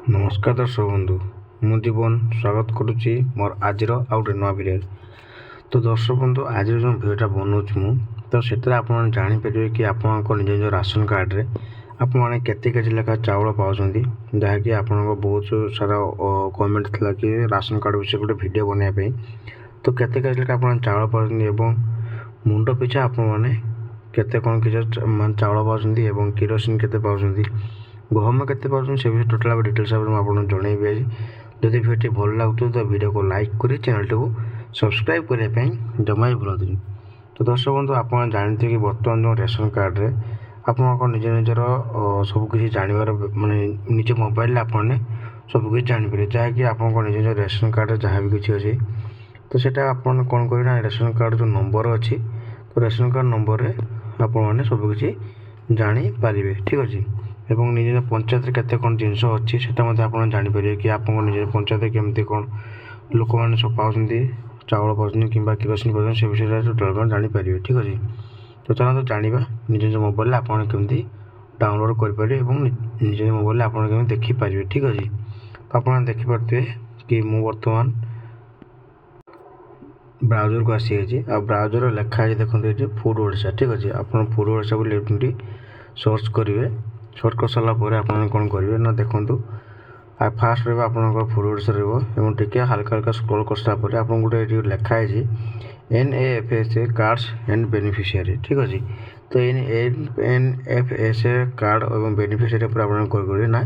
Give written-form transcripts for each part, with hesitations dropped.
नमस्कार दर्शक बंधु मु जीवन स्वागत करुच्ची मोर आज आउटे नुआ भिडियो। तो दर्शक बंधु आज जो भिडियोटा बनाऊँ मु तो से जापर कि आप निज निज राशन कार्ड रे आप केते केजी लेखा चाउल पाँच जहाँकि आप बहुत सारा कमेंट था कि राशन कार्ड विषय गोटे भिड बनवाई। तो केते केजी लेखा आप चाउल पाँच मुंड पिछा आप केते कौन कि चाउल पाँच किरोसिन केते पाँच गहम केते पाँच से विषय टोटाल डिटेल्स मुझे जनइबी। आज जदि भिडियो भल लगुव तो भिडियो को लाइक कर चैनल को सब्सक्राइब करने जमा ही भूलु। तो दर्शक बंधु आप जानते कि बर्तमान जो रेशन कार्ड रे आप निज निजर सबकि जानवर माने निज मोबाइल आपने सबकि जापर जहाँकि आप निज निज रेशन कार्ड जहाँ भी किसी अच्छे तो सेटा आप कौन करें रेशन कार्ड जो नंबर अच्छी तो रेशन कार्ड नंबर रे आपने सबकि जापर ठीक अच्छे। एवं निज पंचायत केते कौन जिनस अच्छी से आप जापर कि आप निज पंचायत केमती कौन लोक मैंने सब पाँच चाउल पाँच कि किरोसिन पाँच से विषय टोटाल जापर ठीक अच्छे। तो चलो जाना निज निज मोबाइल आप केमती डाउनलोड करेंगे निज निज मोबाइल आप देखिपारे ठीक अच्छे। तो आप देखिपे कि मु बर्तमान ब्राउजर को आसी आ ब्राउजर लेखाई देखते फूड ओडिशा ठीक अच्छे। आप फूड ओडिशा बोली सर्च करेंगे सर्च कर सारापर आप कौन करेंगे ना देखूँ फास्ट रहा फूड ओडिशा रे हल्का हल्का स्क्रॉल कर सारापर आप गोटे लेखाई NAFSA कार्ड्स एंड बेनिफिशियरी ठीक अच्छे। तो NAFSA कार्ड और बेनिफिशियरी पर आप करेंगे ना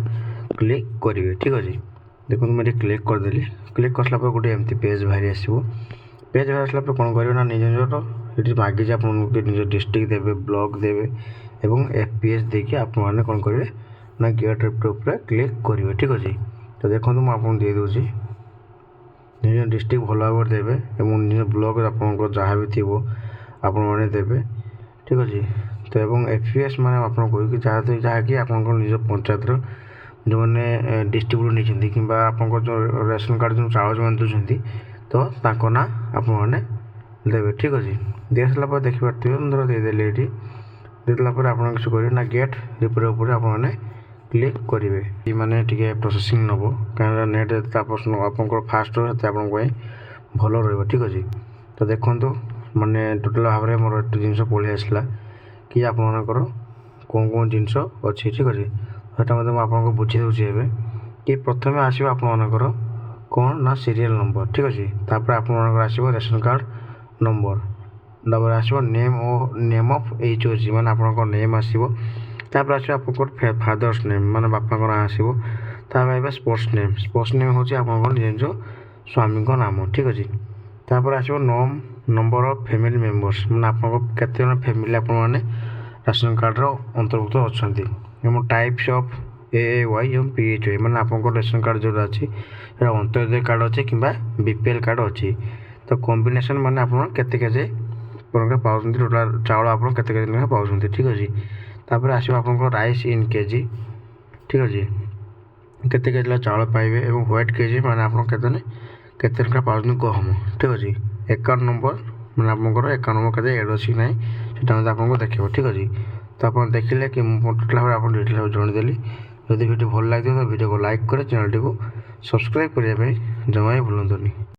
क्लिक करेंगे ठीक अच्छे। देखो मुझे क्लिक करदेली क्लिक कर सारापर गोटे एमती पेज बाहरी आसो पेज बाहर आसला कौन करेंगे ना निज निजर मागिजे आप निज डिस्ट्रिक्ट देवे ब्लॉक देवे एवं FPS देखिए आप कौन करेंगे ना गेट ऊपर क्लिक करेंगे ठीक अच्छे। तो देखो मुझे दे दूसरी निज डिस्ट्रिक्ट भल भाव देवे निज ब्लॉक आप जहाँ भी थी आपने देवे ठीक अच्छे। तो FPS मैंने आप कह जहाँकि आप निज पंचायत जो मैंने डिस्ट्रीब्यूट नहीं कि आप जो रेशन कार्ड जो चाउल जो दूसरी तो ना आपने देवे ठीक अच्छे। दे सारा देखिपे धर देदेली ये देदेला आप किसी करेंगे ना गेट रिपोर्ट ऊपर आपने क्लिक करेंगे ये माने टी प्रोसेसिंग नब कहीं नेट आप फास्ट होते आप भल रहा ठीक अच्छे। तो देखो माने टोटाल भाव में मोर एक जिन पलि आसला कि आपर कौन कौन जिनस अच्छी ठीक अच्छे। तो आपको बुझे दूसरी कि प्रथम आसो आपर कौन ना सीरियल नंबर ठीक अच्छे। तापर आप आसो रेशन कार्ड नंबर डबल आसो नेम ऑफ HOC माने आप नेम आसो तापर आसो आप फादर्स नेम माने बापा ना आसो तापर स्पोर्ट्स नेम हूँ आप निज स्वामी नाम ठीक अच्छे। तापर आसो नंबर ऑफ फैमिली मेंबर्स माने आप केते फैमिली आपने राशन कार्ड अंतर्भुक्त अच्छा टाइप्स ऑफ AAY एवं PHY माने आप रेशन कार्ड जो अच्छी अंत्योदय कार्ड अच्छे कि BPL कार्ड अच्छी। तो कॉम्बिनेशन माने आप केते केजे पाँच टोटाल चाउल आप केते केजी पाँच ठीक अच्छे। तापर आसो आप राइस इन केजी ठीक अच्छे केते केजी चाउल पाइबे एवं व्हाइट केजी माने आप केते पाँच गहम ठीक अच्छे। अकाउंट नंबर मैंने आप अकाउंट नंबर के एड अच्छी ना से आपको देखो ठीक अच्छे। तो आप देखिले कि टोटाल भाव आप डिटेल जनईदेली जदि भिडियो भल लगे तो भिडियो को लाइक कर चैनल को सब्सक्राइब करने जमा ही भूलुनी।